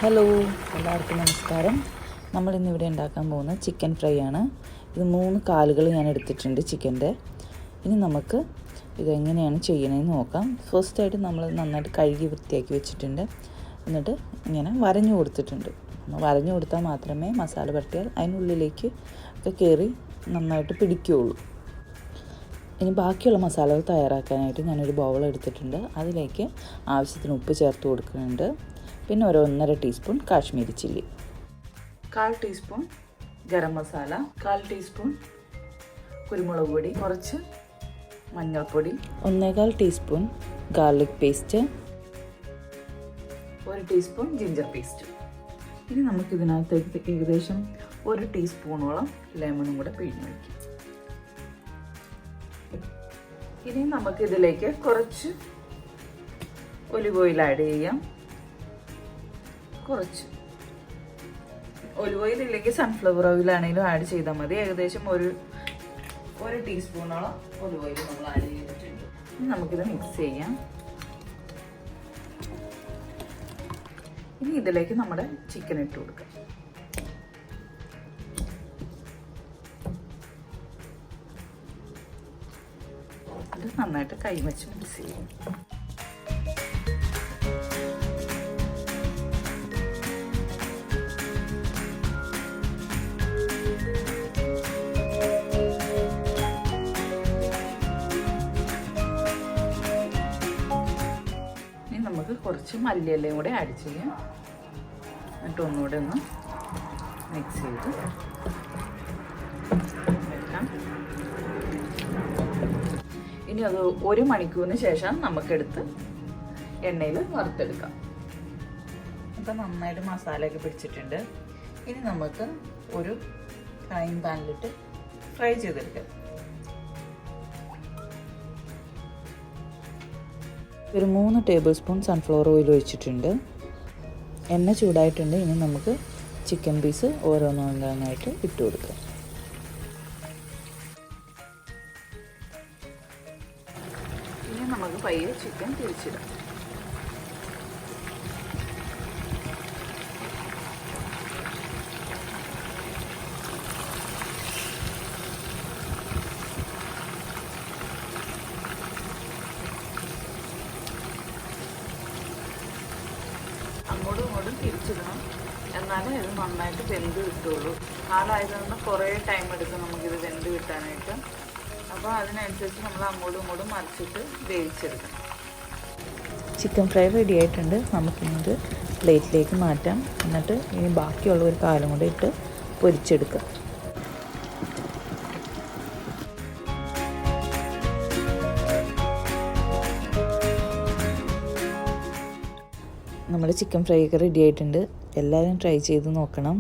Hello, എല്ലാവർക്കും നമസ്കാരം. നമ്മളിന്നിവിടെ ഉണ്ടാക്കാൻ പോകുന്ന ചിക്കൻ ഫ്രൈ ആണ്. ഇത് 3 കാലുകൾ ഞാൻ എടുത്തിട്ടുണ്ട് ചിക്കൻ്റെ. ഇനി നമുക്ക് ഇതെങ്ങനെയാണ് ചെയ്യണമെന്ന് നോക്കാം. ഫസ്റ്റായിട്ട് നമ്മൾ നന്നായിട്ട് കഴുകി വൃത്തിയാക്കി വെച്ചിട്ടുണ്ട്. എന്നിട്ട് ഇങ്ങനെ വരഞ്ഞു കൊടുത്തിട്ടുണ്ട്. വരഞ്ഞു കൊടുത്താൽ മാത്രമേ മസാല പുരട്ടിയാൽ അതിനുള്ളിലേക്ക് ഒക്കെ കയറി നന്നായിട്ട് പിടിക്കുകയുള്ളൂ. ഇനി ബാക്കിയുള്ള മസാലകൾ തയ്യാറാക്കാനായിട്ട് ഞാനൊരു ബൗൾ എടുത്തിട്ടുണ്ട്. അതിലേക്ക് ആവശ്യത്തിന് ഉപ്പ് ചേർത്ത് കൊടുക്കുന്നുണ്ട്. പിന്നെ ഒരു 1.5 teaspoon Kashmiri chilli, 1/4 teaspoon garam masala, 1/4 teaspoon കുരുമുളക് പൊടി, കുറച്ച് മഞ്ഞൾപ്പൊടി, 1/4 teaspoon garlic paste, 1 teaspoon ginger paste. ഇനി നമുക്കിതിനകത്തേക്ക് ഏകദേശം 1 ടീസ്പൂണോളം ലെമണും കൂടെ പിഴിഞ്ഞ് വയ്ക്കാം. ഇനി നമുക്കിതിലേക്ക് കുറച്ച് ഒലിവ് ഓയിൽ ആഡ് ചെയ്യാം. കുറച്ച് ഒലിവ് ഓയിൽ ഇല്ലെങ്കിൽ സൺഫ്ലവർ ഓയിലാണെങ്കിലും ആഡ് ചെയ്താൽ മതി. ഏകദേശം ഒരു ടീസ്പൂണോളം ഒലിവ് ഓയിൽ നമ്മൾ ആഡ് ചെയ്തിട്ടുണ്ട്. ഇനി നമുക്കിത് മിക്സ് ചെയ്യാം. ഇനി ഇതിലേക്ക് നമ്മുടെ ചിക്കൻ ഇട്ട് കൊടുക്കാം. ഇത് നന്നായിട്ട് കൈവച്ച് മിക്സ് ചെയ്യും. നമുക്ക് കുറച്ച് മല്ലിയിലയും കൂടെ ആഡ് ചെയ്യാം. എന്നിട്ട് ഒന്നുകൂടെ ഒന്ന് മിക്സ് ചെയ്ത് വെക്കാം. ഇനി അത് 1 മണിക്കൂറിന് ശേഷം നമുക്കെടുത്ത് എണ്ണയിൽ വറുത്തെടുക്കാം. ഇപ്പം നന്നായിട്ട് മസാലയൊക്കെ പിടിച്ചിട്ടുണ്ട്. ഇനി നമുക്ക് ഒരു ഫ്രൈയിങ് പാനിലിട്ട് ഫ്രൈ ചെയ്തെടുക്കാം. ഒരു 3 ടേബിൾ സ്പൂൺ സൺഫ്ലവർ ഓയിൽ ഒഴിച്ചിട്ടുണ്ട്. എണ്ണ ചൂടായിട്ടുണ്ട്. ഇനി നമുക്ക് ചിക്കൻ പീസ് ഓരോന്നോരോന്നായിട്ട് ഇട്ട് കൊടുക്കാം. ഇനി നമുക്ക് പയ്യെ ചിക്കൻ തിരിച്ചിടാം. അങ്ങോട്ടും ഇങ്ങോട്ടും തിരിച്ചിടണം. എന്നാലേ ഇത് നന്നായിട്ട് വെന്ത് കിട്ടുള്ളൂ. ആളായതുകൊണ്ട് കുറേ ടൈം എടുക്കും നമുക്കിത് വെന്ത് കിട്ടാനായിട്ട്. അപ്പോൾ അതിനനുസരിച്ച് നമ്മൾ അങ്ങോട്ടും ഇങ്ങോട്ടും മറിച്ചിട്ട് വേവിച്ചെടുക്കണം. ചിക്കൻ ഫ്രൈ റെഡി ആയിട്ടുണ്ട്. നമുക്കിത് പ്ലേറ്റിലേക്ക് മാറ്റാം. എന്നിട്ട് ഇനി ബാക്കിയുള്ള ഒരു കാലും കൂടെ ഇട്ട് പൊരിച്ചെടുക്കാം. നമ്മുടെ ചിക്കൻ ഫ്രൈ ഒക്കെ റെഡി ആയിട്ടുണ്ട്. എല്ലാവരും ട്രൈ ചെയ്ത് നോക്കണം.